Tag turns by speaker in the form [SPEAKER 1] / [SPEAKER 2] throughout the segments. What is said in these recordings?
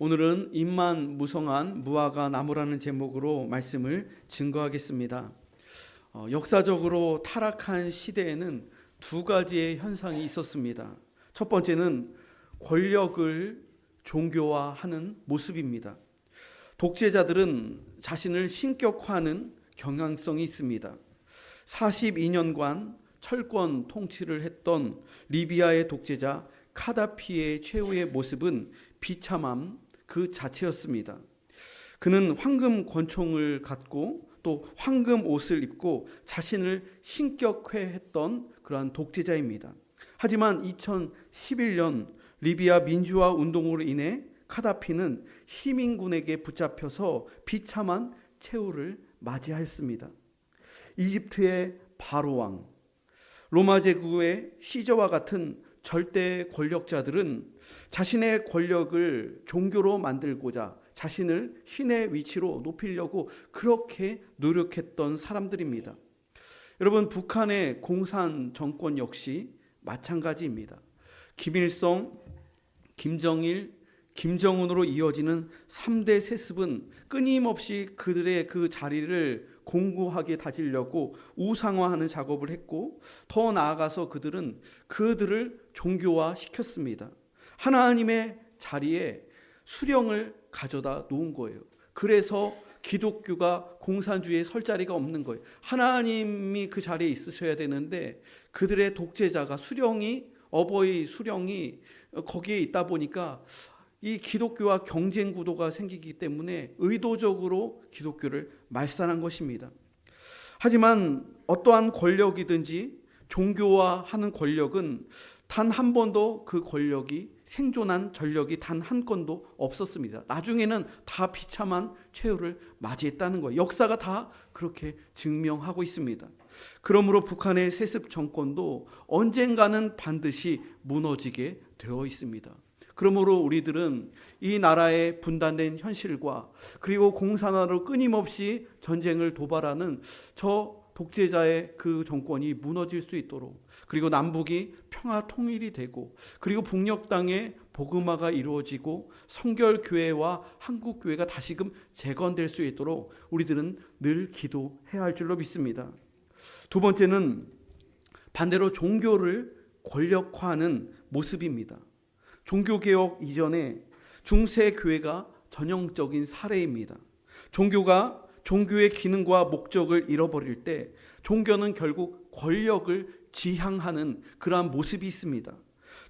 [SPEAKER 1] 오늘은 입만 무성한 무화과 나무라는 제목으로 말씀을 증거하겠습니다. 역사적으로 타락한 시대에는 두 가지의 현상이 있었습니다. 첫 번째는 권력을 종교화하는 모습입니다. 독재자들은 자신을 신격화하는 경향성이 있습니다. 42년간 철권 통치를 했던 리비아의 독재자 카다피의 최후의 모습은 비참함 그 자체였습니다. 그는 황금 권총을 갖고 또 황금 옷을 입고 자신을 신격화했던 그러한 독재자입니다. 하지만 2011년 리비아 민주화 운동으로 인해 카다피는 시민군에게 붙잡혀서 비참한 최후를 맞이하였습니다. 이집트의 바로왕, 로마 제국의 시저와 같은 절대 권력자들은 자신의 권력을 종교로 만들고자 자신을 신의 위치로 높이려고 그렇게 노력했던 사람들입니다. 여러분, 북한의 공산 정권 역시 마찬가지입니다. 김일성, 김정일, 김정은으로 이어지는 3대 세습은 끊임없이 그들의 그 자리를 공고하게 다지려고 우상화하는 작업을 했고, 더 나아가서 그들을 종교화 시켰습니다. 하나님의 자리에 수령을 가져다 놓은 거예요. 그래서 기독교가 공산주의에 설 자리가 없는 거예요. 하나님이 그 자리에 있으셔야 되는데 그들의 독재자가 어버이 수령이 거기에 있다 보니까 이 기독교와 경쟁 구도가 생기기 때문에 의도적으로 기독교를 말살한 것입니다. 하지만 어떠한 권력이든지 종교화하는 권력은 단 한 번도 그 권력이 생존한 전력이 단 한 건도 없었습니다. 나중에는 다 비참한 최후를 맞이했다는 거예요. 역사가 다 그렇게 증명하고 있습니다. 그러므로 북한의 세습 정권도 언젠가는 반드시 무너지게 되어 있습니다. 그러므로 우리들은 이 나라의 분단된 현실과 그리고 공산화로 끊임없이 전쟁을 도발하는 저 독재자의 그 정권이 무너질 수 있도록, 그리고 남북이 평화 통일이 되고, 그리고 북녘 땅에 복음화가 이루어지고 성결교회와 한국교회가 다시금 재건될 수 있도록 우리들은 늘 기도해야 할 줄로 믿습니다. 두 번째는 반대로 종교를 권력화하는 모습입니다. 종교개혁 이전에 중세교회가 전형적인 사례입니다. 종교의 기능과 목적을 잃어버릴 때 종교는 결국 권력을 지향하는 그러한 모습이 있습니다.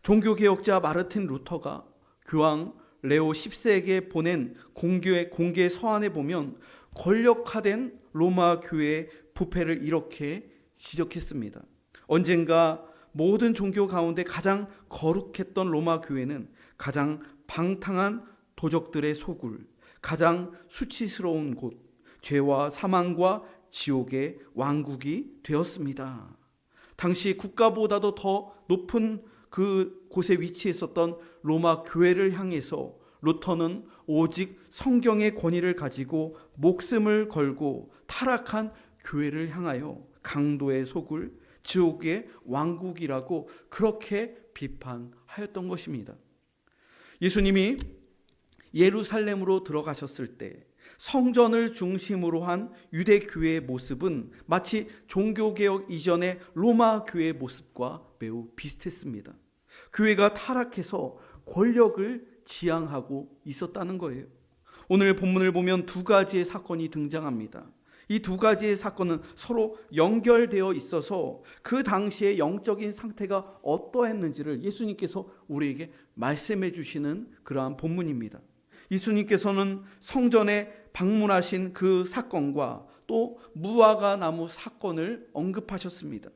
[SPEAKER 1] 종교개혁자 마르틴 루터가 교황 레오 10세에게 보낸 공개 서한에 보면 권력화된 로마 교회의 부패를 이렇게 지적했습니다. 언젠가 모든 종교 가운데 가장 거룩했던 로마 교회는 가장 방탕한 도적들의 소굴, 가장 수치스러운 곳, 죄와 사망과 지옥의 왕국이 되었습니다. 당시 국가보다도 더 높은 그 곳에 위치했었던 로마 교회를 향해서 루터는 오직 성경의 권위를 가지고 목숨을 걸고 타락한 교회를 향하여 강도의 소굴, 지옥의 왕국이라고 그렇게 비판하였던 것입니다. 예수님이 예루살렘으로 들어가셨을 때 성전을 중심으로 한 유대교회의 모습은 마치 종교개혁 이전의 로마 교회의 모습과 매우 비슷했습니다. 교회가 타락해서 권력을 지향하고 있었다는 거예요. 오늘 본문을 보면 두 가지의 사건이 등장합니다. 이 두 가지의 사건은 서로 연결되어 있어서 그 당시의 영적인 상태가 어떠했는지를 예수님께서 우리에게 말씀해 주시는 그러한 본문입니다. 예수님께서는 성전에 방문하신 그 사건과 또 무화과 나무 사건을 언급하셨습니다.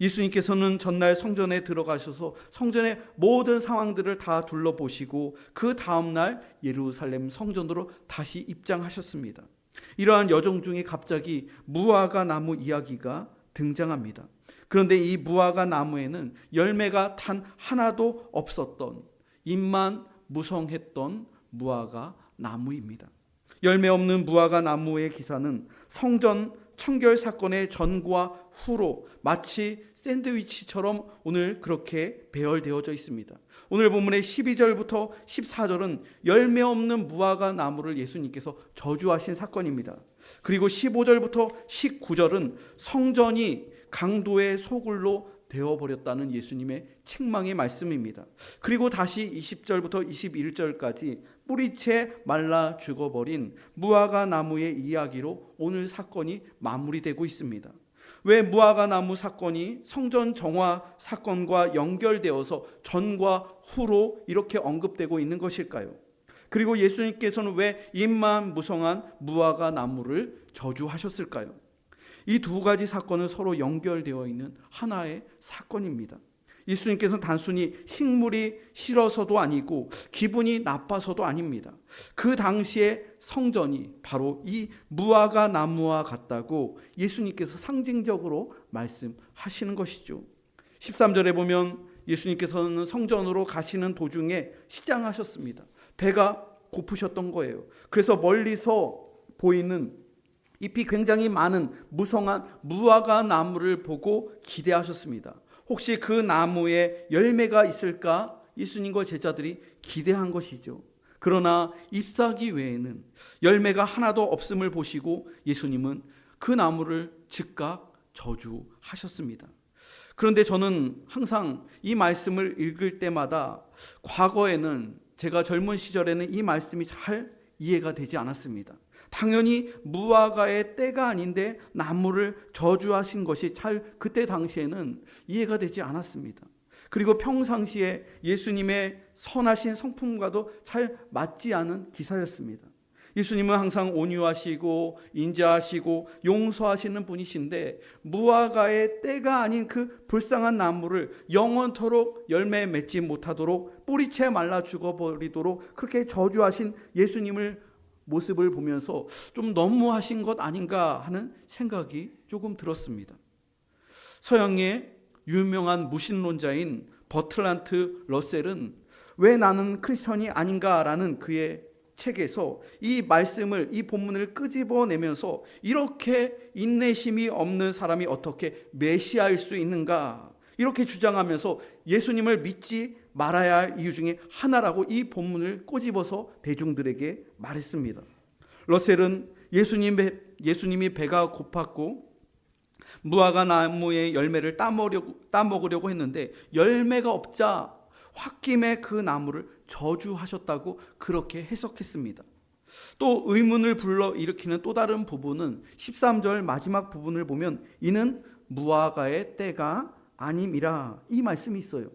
[SPEAKER 1] 예수님께서는 전날 성전에 들어가셔서 성전의 모든 상황들을 다 둘러보시고 그 다음날 예루살렘 성전으로 다시 입장하셨습니다. 이러한 여정 중에 갑자기 무화과 나무 이야기가 등장합니다. 그런데 이 무화과 나무에는 열매가 단 하나도 없었던, 잎만 무성했던 무화과 나무입니다. 열매 없는 무화과 나무의 기사는 성전 청결 사건의 전과 후로 마치 샌드위치처럼 오늘 그렇게 배열되어져 있습니다. 오늘 본문의 12절부터 14절은 열매 없는 무화과 나무를 예수님께서 저주하신 사건입니다. 그리고 15절부터 19절은 성전이 강도의 소굴로 되어버렸다는 예수님의 책망의 말씀입니다. 그리고 다시 20절부터 21절까지 뿌리채 말라 죽어버린 무화과 나무의 이야기로 오늘 사건이 마무리되고 있습니다. 왜 무화과 나무 사건이 성전 정화 사건과 연결되어서 전과 후로 이렇게 언급되고 있는 것일까요? 그리고 예수님께서는 왜 임만무성한 무화과 나무를 저주하셨을까요? 이 두 가지 사건은 서로 연결되어 있는 하나의 사건입니다. 예수님께서는 단순히 식물이 싫어서도 아니고 기분이 나빠서도 아닙니다. 그 당시에 성전이 바로 이 무화과 나무와 같다고 예수님께서 상징적으로 말씀하시는 것이죠. 13절에 보면 예수님께서는 성전으로 가시는 도중에 시장하셨습니다. 배가 고프셨던 거예요. 그래서 멀리서 보이는 잎이 굉장히 많은 무성한 무화과 나무를 보고 기대하셨습니다. 혹시 그 나무에 열매가 있을까 예수님과 제자들이 기대한 것이죠. 그러나 잎사귀 외에는 열매가 하나도 없음을 보시고 예수님은 그 나무를 즉각 저주하셨습니다. 그런데 저는 항상 이 말씀을 읽을 때마다 과거에는 제가 젊은 시절에는 이 말씀이 잘 이해가 되지 않았습니다. 당연히 무화과의 때가 아닌데 나무를 저주하신 것이 잘 그때 당시에는 이해가 되지 않았습니다. 그리고 평상시에 예수님의 선하신 성품과도 잘 맞지 않은 기사였습니다. 예수님은 항상 온유하시고 인자하시고 용서하시는 분이신데 무화과의 때가 아닌 그 불쌍한 나무를 영원토록 열매 맺지 못하도록 뿌리채 말라 죽어버리도록 그렇게 저주하신 예수님을 모습을 보면서 좀 너무하신 것 아닌가 하는 생각이 조금 들었습니다. 서양의 유명한 무신론자인 버트란트 러셀은 왜 나는 크리스천이 아닌가라는 그의 책에서 이 말씀을, 이 본문을 끄집어내면서 이렇게 인내심이 없는 사람이 어떻게 메시아일 수 있는가 이렇게 주장하면서 예수님을 믿지 말아야 할 이유 중에 하나라고 이 본문을 꼬집어서 대중들에게 말했습니다. 러셀은 예수님이 배가 고팠고 무화과 나무의 열매를 따먹으려고 했는데 열매가 없자 홧김에 그 나무를 저주하셨다고 그렇게 해석했습니다. 또 의문을 불러일으키는 또 다른 부분은 13절 마지막 부분을 보면 이는 무화과의 때가 아님이라 이 말씀이 있어요.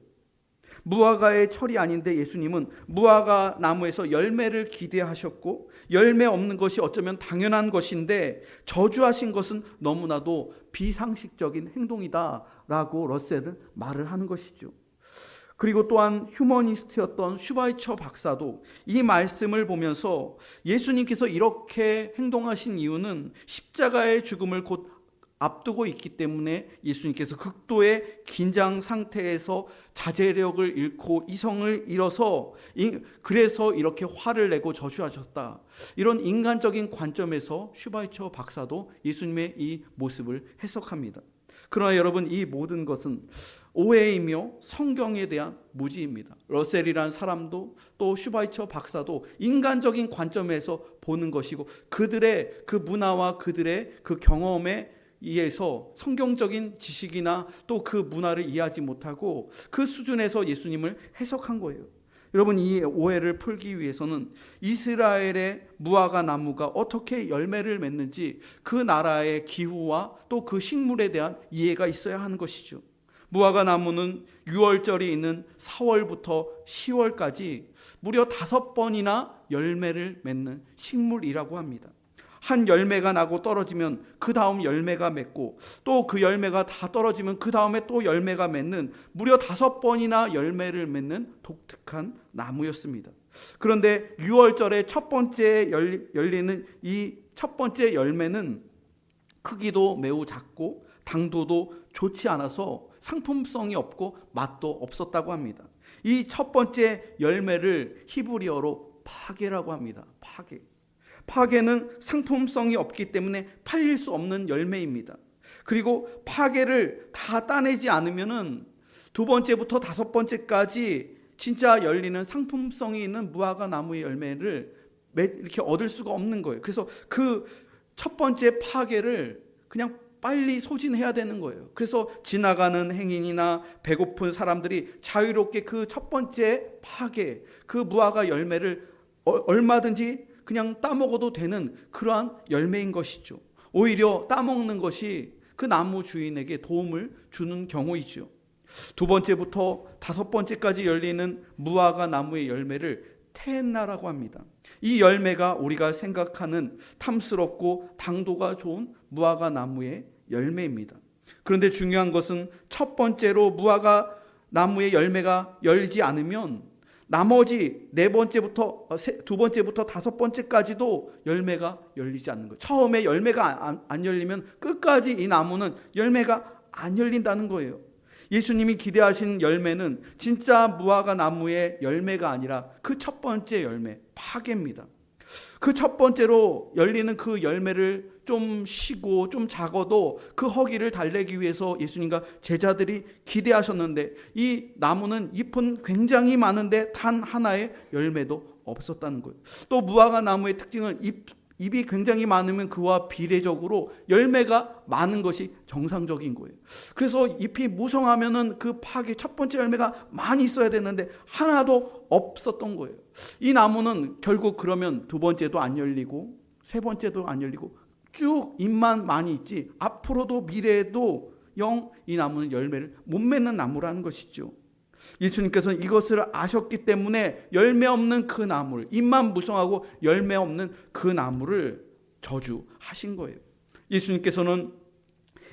[SPEAKER 1] 무화과의 철이 아닌데 예수님은 무화과 나무에서 열매를 기대하셨고 열매 없는 것이 어쩌면 당연한 것인데 저주하신 것은 너무나도 비상식적인 행동이다라고 러셀은 말을 하는 것이죠. 그리고 또한 휴머니스트였던 슈바이처 박사도 이 말씀을 보면서 예수님께서 이렇게 행동하신 이유는 십자가의 죽음을 곧 앞두고 있기 때문에 예수님께서 극도의 긴장 상태에서 자제력을 잃고 이성을 잃어서 그래서 이렇게 화를 내고 저주하셨다. 이런 인간적인 관점에서 슈바이처 박사도 예수님의 이 모습을 해석합니다. 그러나 여러분 이 모든 것은 오해이며 성경에 대한 무지입니다. 러셀이라는 사람도 또 슈바이처 박사도 인간적인 관점에서 보는 것이고 그들의 그 문화와 그들의 그 경험에 의해서 성경적인 지식이나 또 그 문화를 이해하지 못하고 그 수준에서 예수님을 해석한 거예요. 여러분 이 오해를 풀기 위해서는 이스라엘의 무화과 나무가 어떻게 열매를 맺는지 그 나라의 기후와 또 그 식물에 대한 이해가 있어야 하는 것이죠. 무화과 나무는 6월절이 있는 4월부터 10월까지 무려 5번이나 열매를 맺는 식물이라고 합니다. 한 열매가 나고 떨어지면 그 다음 열매가 맺고 또 그 열매가 다 떨어지면 그 다음에 또 열매가 맺는 무려 5번이나 열매를 맺는 독특한 나무였습니다. 그런데 6월절에 첫 번째 열리는 이 첫 번째 열매는 크기도 매우 작고 당도도 좋지 않아서 상품성이 없고 맛도 없었다고 합니다. 이 첫 번째 열매를 히브리어로 파게라고 합니다. 파괴는 상품성이 없기 때문에 팔릴 수 없는 열매입니다. 그리고 파괴를 다 따내지 않으면은 두 번째부터 다섯 번째까지 진짜 열리는 상품성이 있는 무화과 나무의 열매를 이렇게 얻을 수가 없는 거예요. 그래서 그 첫 번째 파괴를 그냥 빨리 소진해야 되는 거예요. 그래서 지나가는 행인이나 배고픈 사람들이 자유롭게 그 첫 번째 파괴, 그 무화과 열매를 얼마든지 그냥 따먹어도 되는 그러한 열매인 것이죠. 오히려 따먹는 것이 그 나무 주인에게 도움을 주는 경우이죠. 두 번째부터 다섯 번째까지 열리는 무화과 나무의 열매를 테엔나라고 합니다. 이 열매가 우리가 생각하는 탐스럽고 당도가 좋은 무화과 나무의 열매입니다. 그런데 중요한 것은 첫 번째로 무화과 나무의 열매가 열리지 않으면 나머지 두 번째부터 다섯 번째까지도 열매가 열리지 않는 거예요. 처음에 열매가 안 열리면 끝까지 이 나무는 열매가 안 열린다는 거예요. 예수님이 기대하신 열매는 진짜 무화과 나무의 열매가 아니라 그 첫 번째 열매, 파괴입니다. 그 첫 번째로 열리는 그 열매를 좀 쉬고 좀 작아도 그 허기를 달래기 위해서 예수님과 제자들이 기대하셨는데 이 나무는 잎은 굉장히 많은데 단 하나의 열매도 없었다는 거예요. 또 무화과 나무의 특징은 잎이 굉장히 많으면 그와 비례적으로 열매가 많은 것이 정상적인 거예요. 그래서 잎이 무성하면은 그 파괴 첫 번째 열매가 많이 있어야 되는데 하나도 없었던 거예요. 이 나무는 결국 그러면 두 번째도 안 열리고 세 번째도 안 열리고 쭉 잎만 많이 있지 앞으로도 미래에도 영 이 나무는 열매를 못 맺는 나무라는 것이죠. 예수님께서는 이것을 아셨기 때문에 열매 없는 그 나무를, 잎만 무성하고 열매 없는 그 나무를 저주하신 거예요. 예수님께서는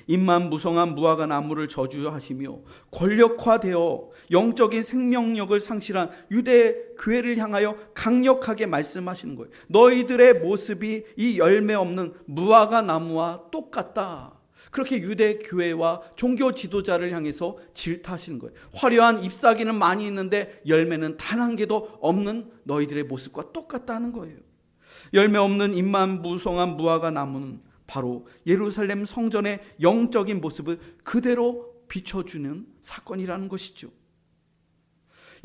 [SPEAKER 1] 잎만 무성한 무화과 나무를 저주하시며 권력화되어 영적인 생명력을 상실한 유대 교회를 향하여 강력하게 말씀하시는 거예요. 너희들의 모습이 이 열매 없는 무화과 나무와 똑같다. 그렇게 유대 교회와 종교 지도자를 향해서 질타하시는 거예요. 화려한 잎사귀는 많이 있는데 열매는 단 한 개도 없는 너희들의 모습과 똑같다는 거예요. 열매 없는 잎만 무성한 무화과 나무는 바로 예루살렘 성전의 영적인 모습을 그대로 비춰주는 사건이라는 것이죠.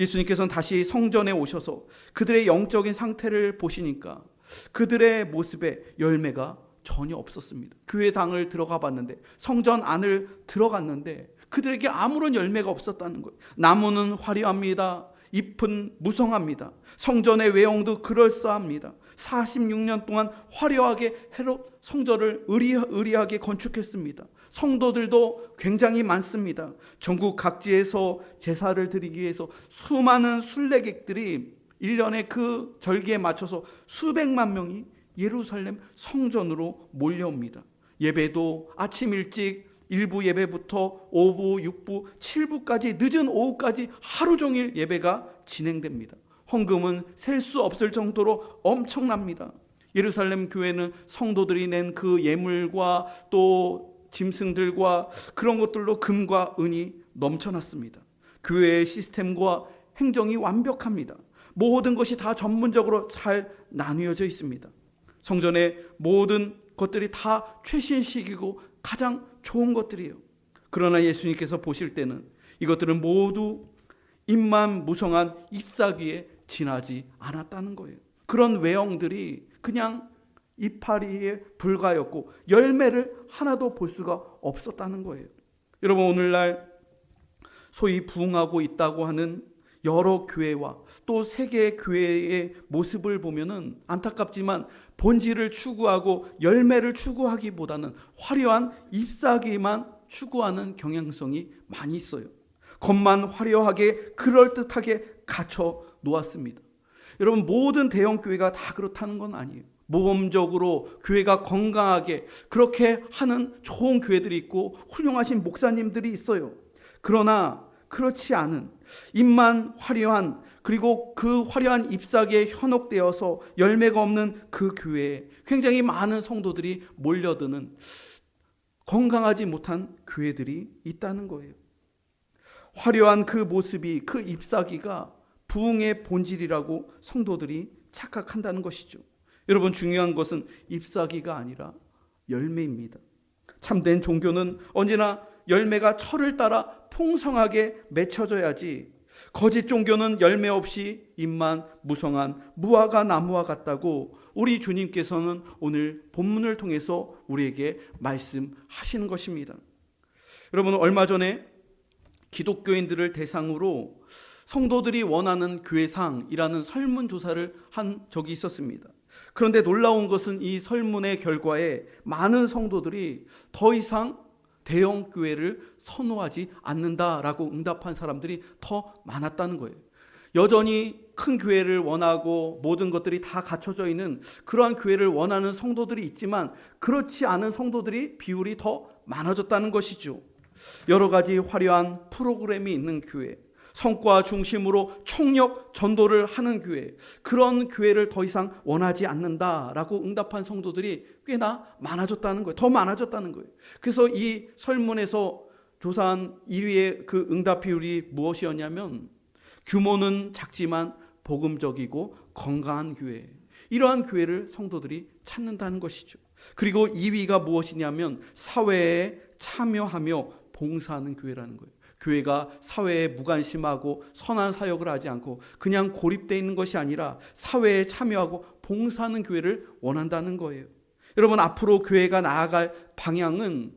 [SPEAKER 1] 예수님께서는 다시 성전에 오셔서 그들의 영적인 상태를 보시니까 그들의 모습에 열매가 전혀 없었습니다. 교회당을 들어가 봤는데, 성전 안을 들어갔는데 그들에게 아무런 열매가 없었다는 거예요. 나무는 화려합니다. 잎은 무성합니다. 성전의 외형도 그럴싸합니다. 46년 동안 화려하게 헤롯 성전을 의리하게 건축했습니다. 성도들도 굉장히 많습니다. 전국 각지에서 제사를 드리기 위해서 수많은 순례객들이 1년에 그 절기에 맞춰서 수백만 명이 예루살렘 성전으로 몰려옵니다. 예배도 아침 일찍 1부 예배부터 5부, 6부, 7부까지 늦은 오후까지 하루 종일 예배가 진행됩니다. 헌금은 셀 수 없을 정도로 엄청납니다. 예루살렘 교회는 성도들이 낸 그 예물과 또 짐승들과 그런 것들로 금과 은이 넘쳐났습니다. 교회의 시스템과 행정이 완벽합니다. 모든 것이 다 전문적으로 잘 나뉘어져 있습니다. 성전의 모든 것들이 다 최신식이고 가장 좋은 것들이에요. 그러나 예수님께서 보실 때는 이것들은 모두 잎만 무성한 잎사귀에 지나지 않았다는 거예요. 그런 외형들이 그냥 이파리에 불과하였고 열매를 하나도 볼 수가 없었다는 거예요. 여러분, 오늘날 소위 부흥하고 있다고 하는 여러 교회와 또 세계 교회의 모습을 보면은 안타깝지만 본질을 추구하고 열매를 추구하기보다는 화려한 잎사귀만 추구하는 경향성이 많이 있어요. 겉만 화려하게 그럴듯하게 갖춰 놓았습니다. 여러분, 모든 대형 교회가 다 그렇다는 건 아니에요. 모범적으로 교회가 건강하게 그렇게 하는 좋은 교회들이 있고 훌륭하신 목사님들이 있어요. 그러나 그렇지 않은 잎만 화려한, 그리고 그 화려한 잎사귀에 현혹되어서 열매가 없는 그 교회에 굉장히 많은 성도들이 몰려드는 건강하지 못한 교회들이 있다는 거예요. 화려한 그 모습이, 그 잎사귀가 부흥의 본질이라고 성도들이 착각한다는 것이죠. 여러분, 중요한 것은 잎사귀가 아니라 열매입니다. 참된 종교는 언제나 열매가 철을 따라 풍성하게 맺혀져야지, 거짓 종교는 열매 없이 잎만 무성한 무화과 나무와 같다고 우리 주님께서는 오늘 본문을 통해서 우리에게 말씀하시는 것입니다. 여러분, 얼마 전에 기독교인들을 대상으로 성도들이 원하는 교회상이라는 설문조사를 한 적이 있었습니다. 그런데 놀라운 것은 이 설문의 결과에 많은 성도들이 더 이상 대형 교회를 선호하지 않는다라고 응답한 사람들이 더 많았다는 거예요. 여전히 큰 교회를 원하고 모든 것들이 다 갖춰져 있는 그러한 교회를 원하는 성도들이 있지만, 그렇지 않은 성도들이 비율이 더 많아졌다는 것이죠. 여러 가지 화려한 프로그램이 있는 교회, 성과 중심으로 총력 전도를 하는 교회, 그런 교회를 더 이상 원하지 않는다라고 응답한 성도들이 꽤나 많아졌다는 거예요. 더 많아졌다는 거예요. 그래서 이 설문에서 조사한 1위의 그 응답 비율이 무엇이었냐면, 규모는 작지만 복음적이고 건강한 교회, 이러한 교회를 성도들이 찾는다는 것이죠. 그리고 2위가 무엇이냐면 사회에 참여하며 봉사하는 교회라는 거예요. 교회가 사회에 무관심하고 선한 사역을 하지 않고 그냥 고립되어 있는 것이 아니라 사회에 참여하고 봉사하는 교회를 원한다는 거예요. 여러분, 앞으로 교회가 나아갈 방향은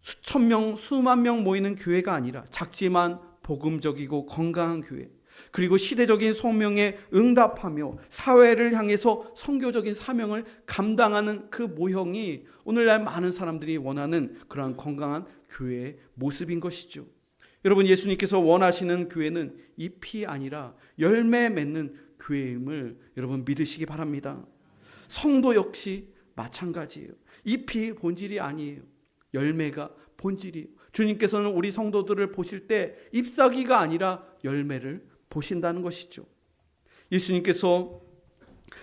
[SPEAKER 1] 수천 명, 수만 명 모이는 교회가 아니라 작지만 복음적이고 건강한 교회, 그리고 시대적인 소명에 응답하며 사회를 향해서 선교적인 사명을 감당하는 그 모형이 오늘날 많은 사람들이 원하는 그러한 건강한 교회의 모습인 것이죠. 여러분, 예수님께서 원하시는 교회는 잎이 아니라 열매 맺는 교회임을 여러분 믿으시기 바랍니다. 성도 역시 마찬가지예요. 잎이 본질이 아니에요. 열매가 본질이에요. 주님께서는 우리 성도들을 보실 때 잎사귀가 아니라 열매를 보신다는 것이죠. 예수님께서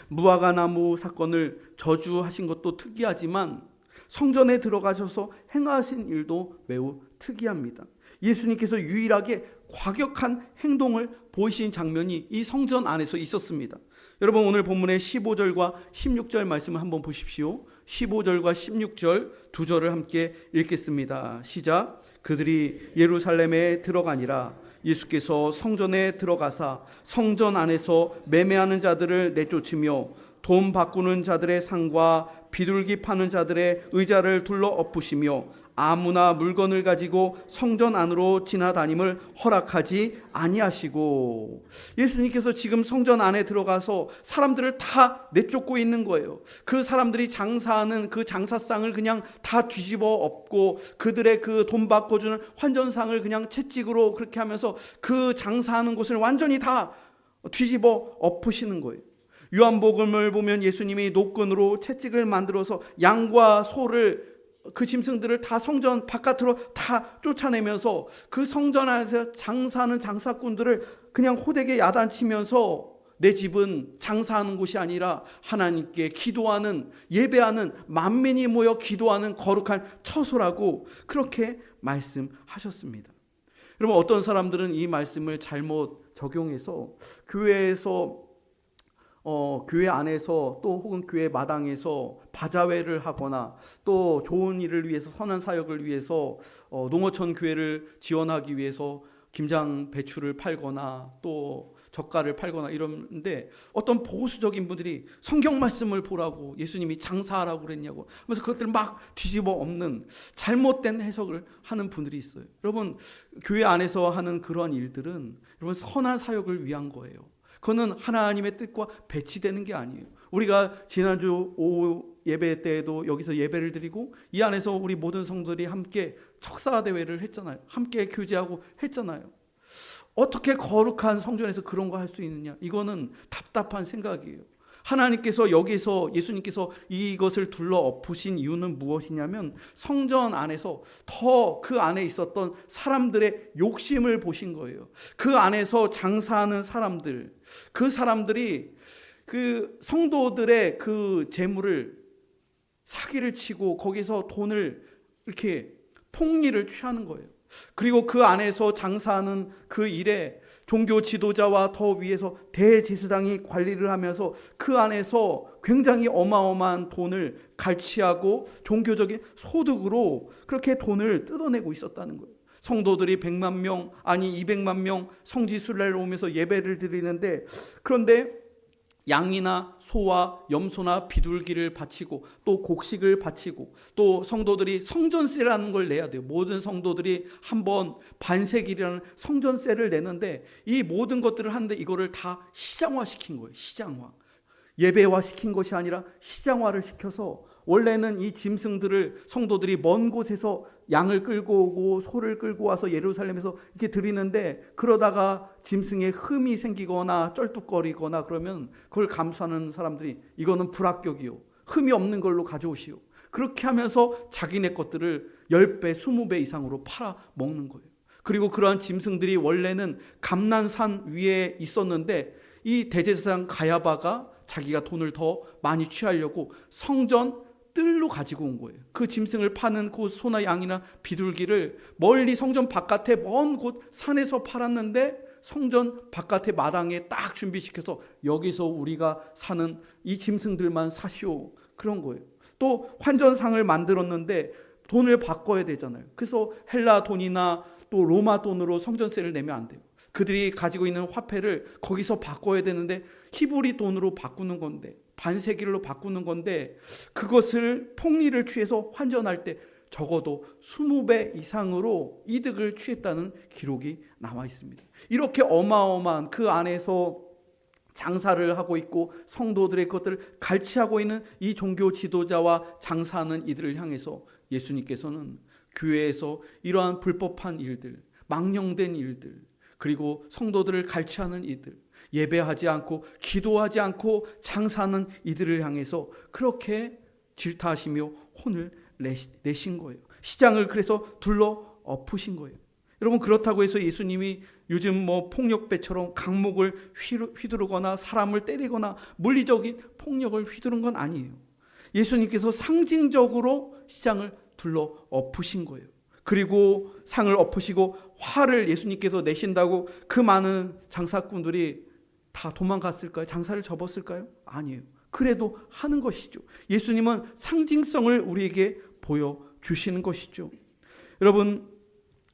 [SPEAKER 1] 무화과 나무 사건을 저주하신 것도 특이하지만 성전에 들어가셔서 행하신 일도 매우 특이합니다. 예수님께서 유일하게 과격한 행동을 보이신 장면이 이 성전 안에서 있었습니다. 여러분, 오늘 본문의 15절과 16절 말씀을 한번 보십시오. 15절과 16절 두 절을 함께 읽겠습니다. 시작. 그들이 예루살렘에 들어가니라. 예수께서 성전에 들어가사 성전 안에서 매매하는 자들을 내쫓으며 돈 바꾸는 자들의 상과 비둘기 파는 자들의 의자를 둘러 엎으시며 아무나 물건을 가지고 성전 안으로 지나다님을 허락하지 아니하시고, 예수님께서 지금 성전 안에 들어가서 사람들을 다 내쫓고 있는 거예요. 그 사람들이 장사하는 그 장사상을 그냥 다 뒤집어 엎고 그들의 그 돈 바꿔주는 환전상을 그냥 채찍으로 그렇게 하면서 그 장사하는 곳을 완전히 다 뒤집어 엎으시는 거예요. 요한복음을 보면 예수님이 노끈으로 채찍을 만들어서 양과 소를, 그 짐승들을 다 성전 바깥으로 다 쫓아내면서 그 성전 안에서 장사하는 장사꾼들을 그냥 호되게 야단치면서 내 집은 장사하는 곳이 아니라 하나님께 기도하는, 예배하는, 만민이 모여 기도하는 거룩한 처소라고 그렇게 말씀하셨습니다. 여러분, 어떤 사람들은 이 말씀을 잘못 적용해서 교회 안에서 또 혹은 교회 마당에서 바자회를 하거나 또 좋은 일을 위해서, 선한 사역을 위해서 농어촌 교회를 지원하기 위해서 김장 배추를 팔거나 또 젓갈을 팔거나 이러는데, 어떤 보수적인 분들이 성경 말씀을 보라고 예수님이 장사하라고 그랬냐고 하면서 그것들을 막 뒤집어 엎는 잘못된 해석을 하는 분들이 있어요. 여러분, 교회 안에서 하는 그러한 일들은 여러분 선한 사역을 위한 거예요. 그거는 하나님의 뜻과 배치되는 게 아니에요. 우리가 지난주 오후 예배 때에도 여기서 예배를 드리고 이 안에서 우리 모든 성도들이 함께 척사대회를 했잖아요. 함께 교제하고 했잖아요. 어떻게 거룩한 성전에서 그런 거 할 수 있느냐? 이거는 답답한 생각이에요. 하나님께서 여기서, 예수님께서 이것을 둘러 엎으신 이유는 무엇이냐면 성전 안에서 더 그 안에 있었던 사람들의 욕심을 보신 거예요. 그 안에서 장사하는 사람들, 그 사람들이 그 성도들의 그 재물을 사기를 치고 거기서 돈을 이렇게 폭리를 취하는 거예요. 그리고 그 안에서 장사하는 그 일에 종교 지도자와 더 위에서 대제사장이 관리를 하면서 그 안에서 굉장히 어마어마한 돈을 갈취하고 종교적인 소득으로 그렇게 돈을 뜯어내고 있었다는 거예요. 성도들이 100만 명 아니 200만 명 성지순례를 오면서 예배를 드리는데, 그런데 양이나 소와 염소나 비둘기를 바치고 또 곡식을 바치고 또 성도들이 성전세라는 걸 내야 돼요. 모든 성도들이 한번 반세기라는 성전세를 내는데, 이 모든 것들을 하는데 이거를 다 시장화시킨 거예요. 시장화. 예배화시킨 것이 아니라 시장화를 시켜서, 원래는 이 짐승들을 성도들이 먼 곳에서 양을 끌고 오고 소를 끌고 와서 예루살렘에서 이렇게 드리는데, 그러다가 짐승에 흠이 생기거나 쩔뚝거리거나 그러면 그걸 감수하는 사람들이 이거는 불합격이요, 흠이 없는 걸로 가져오시오, 그렇게 하면서 자기네 것들을 10배 20배 이상으로 팔아 먹는 거예요. 그리고 그러한 짐승들이 원래는 감난산 위에 있었는데, 이 대제사장 가야바가 자기가 돈을 더 많이 취하려고 성전 뜰로 가지고 온 거예요. 그 짐승을 파는 그 소나 양이나 비둘기를 멀리 성전 바깥에 먼 곳 산에서 팔았는데, 성전 바깥에 마당에 딱 준비시켜서 여기서 우리가 사는 이 짐승들만 사시오, 그런 거예요. 또 환전상을 만들었는데 돈을 바꿔야 되잖아요. 그래서 헬라 돈이나 또 로마 돈으로 성전세를 내면 안 돼요. 그들이 가지고 있는 화폐를 거기서 바꿔야 되는데 히브리 돈으로 바꾸는 건데, 반세기로 바꾸는 건데, 그것을 폭리를 취해서 환전할 때 적어도 20배 이상으로 이득을 취했다는 기록이 나와 있습니다. 이렇게 어마어마한 그 안에서 장사를 하고 있고 성도들의 것들을 갈취하고 있는 이 종교 지도자와 장사하는 이들을 향해서 예수님께서는 교회에서 이러한 불법한 일들, 망령된 일들, 그리고 성도들을 갈취하는 이들, 예배하지 않고 기도하지 않고 장사하는 이들을 향해서 그렇게 질타하시며 혼을 내신 거예요. 시장을 그래서 둘러 엎으신 거예요. 여러분, 그렇다고 해서 예수님이 요즘 폭력배처럼 강목을 휘두르거나 사람을 때리거나 물리적인 폭력을 휘두른 건 아니에요. 예수님께서 상징적으로 시장을 둘러 엎으신 거예요. 그리고 상을 엎으시고 화를 예수님께서 내신다고 그 많은 장사꾼들이 다 도망갔을까요? 장사를 접었을까요? 아니에요. 그래도 하는 것이죠. 예수님은 상징성을 우리에게 보여주시는 것이죠. 여러분,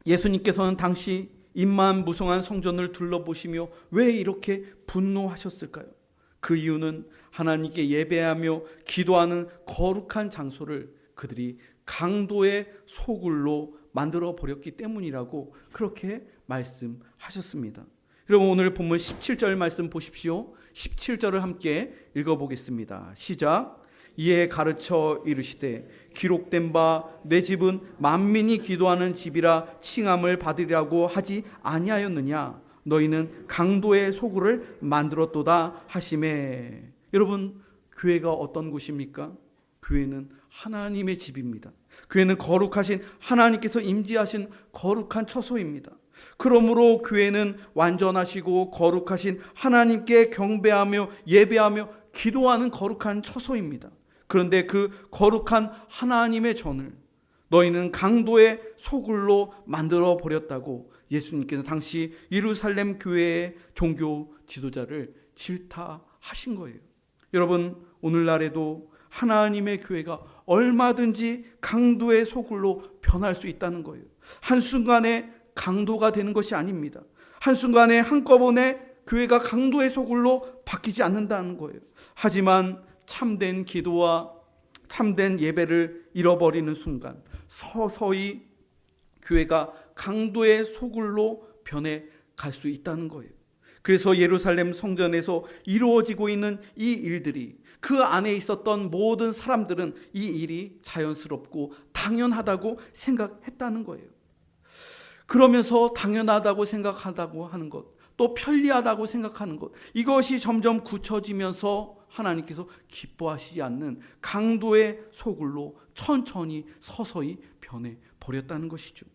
[SPEAKER 1] 예수님께서는 당시 임만무성한 성전을 둘러보시며 왜 이렇게 분노하셨을까요? 그 이유는 하나님께 예배하며 기도하는 거룩한 장소를 그들이 강도의 소굴로 만들어 버렸기 때문이라고 그렇게 말씀하셨습니다. 여러분, 오늘 본문 17절 말씀 보십시오. 17절을 함께 읽어보겠습니다. 시작. 이에 가르쳐 이르시되 기록된 바 내 집은 만민이 기도하는 집이라 칭함을 받으리라고 하지 아니하였느냐. 너희는 강도의 소굴을 만들었도다 하시매. 여러분, 교회가 어떤 곳입니까? 교회는 하나님의 집입니다. 교회는 거룩하신 하나님께서 임재하신 거룩한 처소입니다. 그러므로 교회는 완전하시고 거룩하신 하나님께 경배하며 예배하며 기도하는 거룩한 처소입니다. 그런데 그 거룩한 하나님의 전을 너희는 강도의 소굴로 만들어 버렸다고 예수님께서 당시 예루살렘 교회의 종교 지도자를 질타하신 거예요. 여러분, 오늘날에도 하나님의 교회가 얼마든지 강도의 소굴로 변할 수 있다는 거예요. 한순간에 강도가 되는 것이 아닙니다. 한순간에 한꺼번에 교회가 강도의 소굴로 바뀌지 않는다는 거예요. 하지만 참된 기도와 참된 예배를 잃어버리는 순간 서서히 교회가 강도의 소굴로 변해 갈 수 있다는 거예요. 그래서 예루살렘 성전에서 이루어지고 있는 이 일들이, 그 안에 있었던 모든 사람들은 이 일이 자연스럽고 당연하다고 생각했다는 거예요. 그러면서 당연하다고 생각한다고 하는 것, 또 편리하다고 생각하는 것, 이것이 점점 굳혀지면서 하나님께서 기뻐하시지 않는 강도의 소굴로 천천히 서서히 변해 버렸다는 것이죠.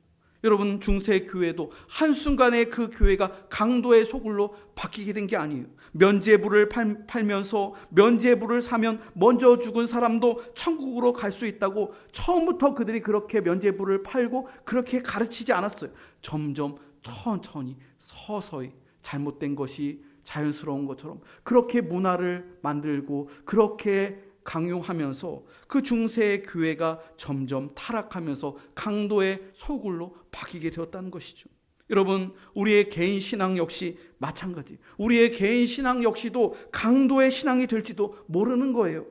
[SPEAKER 1] 여러분, 중세 교회도 한순간에 그 교회가 강도의 소굴로 바뀌게 된 게 아니에요. 면죄부를 팔면서 면죄부를 사면 먼저 죽은 사람도 천국으로 갈 수 있다고 처음부터 그들이 그렇게 면죄부를 팔고 그렇게 가르치지 않았어요. 점점 천천히 서서히 잘못된 것이 자연스러운 것처럼 그렇게 문화를 만들고 그렇게 강요하면서 그 중세의 교회가 점점 타락하면서 강도의 소굴로 바뀌게 되었다는 것이죠. 여러분, 우리의 개인 신앙 역시 마찬가지. 우리의 개인 신앙 역시도 강도의 신앙이 될지도 모르는 거예요.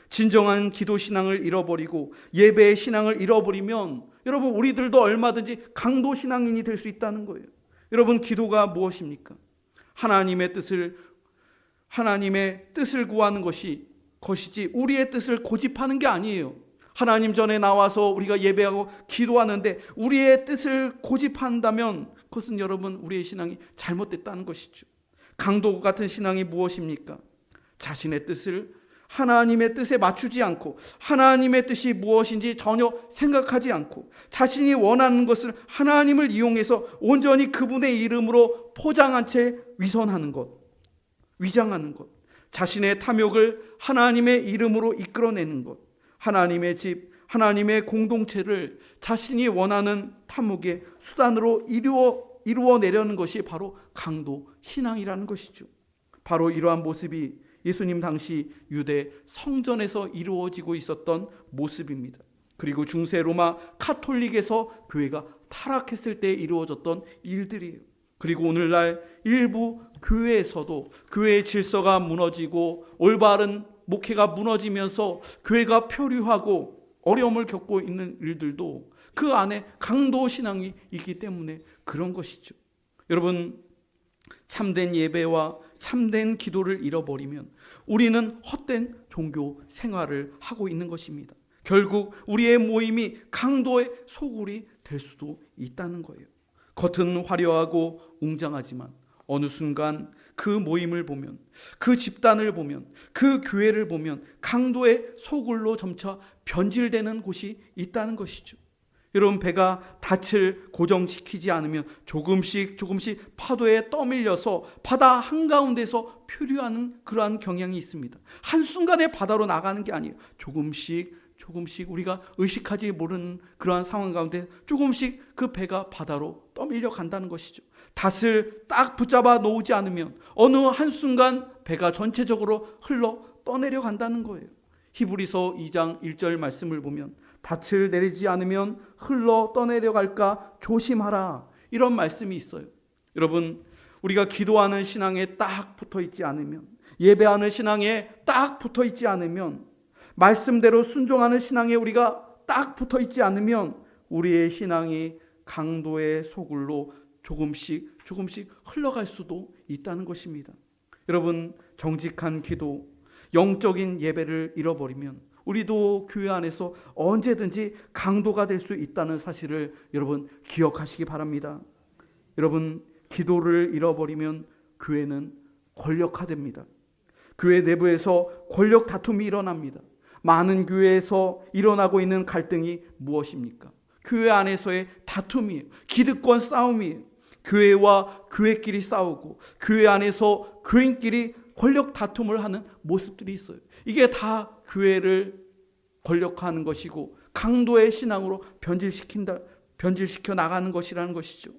[SPEAKER 1] 진정한 기도 신앙을 잃어버리고 예배의 신앙을 잃어버리면 여러분, 우리들도 얼마든지 강도 신앙인이 될 수 있다는 거예요. 여러분, 기도가 무엇입니까? 하나님의 뜻을 구하는 것이지 우리의 뜻을 고집하는 게 아니에요. 하나님 전에 나와서 우리가 예배하고 기도하는데 우리의 뜻을 고집한다면 그것은 여러분, 우리의 신앙이 잘못됐다는 것이죠. 강도 같은 신앙이 무엇입니까? 자신의 뜻을 하나님의 뜻에 맞추지 않고 하나님의 뜻이 무엇인지 전혀 생각하지 않고 자신이 원하는 것을 하나님을 이용해서 온전히 그분의 이름으로 포장한 채 위선하는 것, 위장하는 것, 자신의 탐욕을 하나님의 이름으로 이끌어내는 것, 하나님의 집, 하나님의 공동체를 자신이 원하는 탐욕의 수단으로 이루어내려는 것이 바로 강도 신앙이라는 것이죠. 바로 이러한 모습이 예수님 당시 유대 성전에서 이루어지고 있었던 모습입니다. 그리고 중세 로마 카톨릭에서 교회가 타락했을 때 이루어졌던 일들이에요. 그리고 오늘날 일부 교회에서도 교회의 질서가 무너지고 올바른 목회가 무너지면서 교회가 표류하고 어려움을 겪고 있는 일들도 그 안에 강도 신앙이 있기 때문에 그런 것이죠. 여러분, 참된 예배와 참된 기도를 잃어버리면 우리는 헛된 종교 생활을 하고 있는 것입니다. 결국 우리의 모임이 강도의 소굴이 될 수도 있다는 거예요. 겉은 화려하고 웅장하지만 어느 순간 그 모임을 보면, 그 집단을 보면, 그 교회를 보면 강도의 소굴로 점차 변질되는 곳이 있다는 것이죠. 여러분, 배가 닻을 고정시키지 않으면 조금씩 파도에 떠밀려서 바다 한가운데서 표류하는 그러한 경향이 있습니다. 한순간에 바다로 나가는 게 아니에요. 조금씩 우리가 의식하지 모르는 그러한 상황 가운데 조금씩 그 배가 바다로 떠밀려 간다는 것이죠. 닷을 딱 붙잡아 놓지 않으면 어느 한순간 배가 전체적으로 흘러 떠내려 간다는 거예요. 히브리서 2장 1절 말씀을 보면 닻을 내리지 않으면 흘러 떠내려갈까 조심하라, 이런 말씀이 있어요. 여러분, 우리가 기도하는 신앙에 딱 붙어있지 않으면, 예배하는 신앙에 딱 붙어있지 않으면, 말씀대로 순종하는 신앙에 우리가 딱 붙어있지 않으면 우리의 신앙이 강도의 소굴로 조금씩 흘러갈 수도 있다는 것입니다. 여러분, 정직한 기도, 영적인 예배를 잃어버리면 우리도 교회 안에서 언제든지 강도가 될 수 있다는 사실을 여러분 기억하시기 바랍니다. 여러분, 기도를 잃어버리면 교회는 권력화됩니다. 교회 내부에서 권력 다툼이 일어납니다. 많은 교회에서 일어나고 있는 갈등이 무엇입니까? 교회 안에서의 다툼이에요. 기득권 싸움이에요. 교회와 교회끼리 싸우고 교회 안에서 교인끼리 권력 다툼을 하는 모습들이 있어요. 이게 다 교회를 권력화하는 것이고 강도의 신앙으로 변질시켜 나가는 것이라는 것이죠.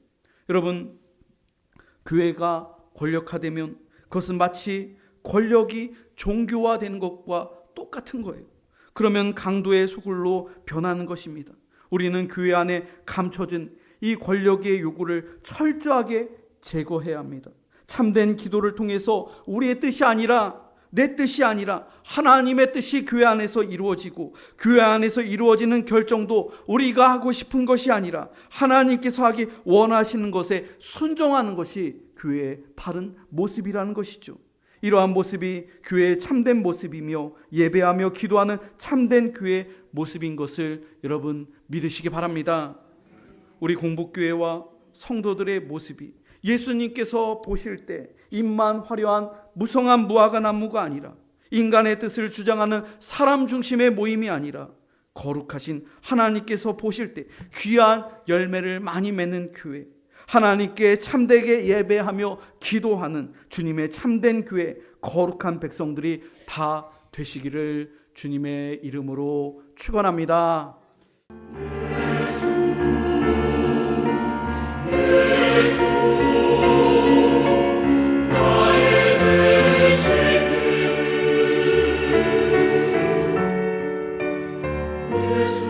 [SPEAKER 1] 여러분, 교회가 권력화되면 그것은 마치 권력이 종교화되는 것과 똑같은 거예요. 그러면 강도의 소굴로 변하는 것입니다. 우리는 교회 안에 감춰진 이 권력의 요구를 철저하게 제거해야 합니다. 참된 기도를 통해서 우리의 뜻이 아니라, 내 뜻이 아니라 하나님의 뜻이 교회 안에서 이루어지고, 교회 안에서 이루어지는 결정도 우리가 하고 싶은 것이 아니라 하나님께서 하기 원하시는 것에 순종하는 것이 교회의 바른 모습이라는 것이죠. 이러한 모습이 교회의 참된 모습이며 예배하며 기도하는 참된 교회의 모습인 것을 여러분 믿으시기 바랍니다. 우리 공복교회와 성도들의 모습이 예수님께서 보실 때 입만 화려한 무성한 무화과 나무가 아니라, 인간의 뜻을 주장하는 사람 중심의 모임이 아니라, 거룩하신 하나님께서 보실 때 귀한 열매를 많이 맺는 교회, 하나님께 참되게 예배하며 기도하는 주님의 참된 교회, 거룩한 백성들이 다 되시기를 주님의 이름으로 축원합니다. 예수
[SPEAKER 2] 예수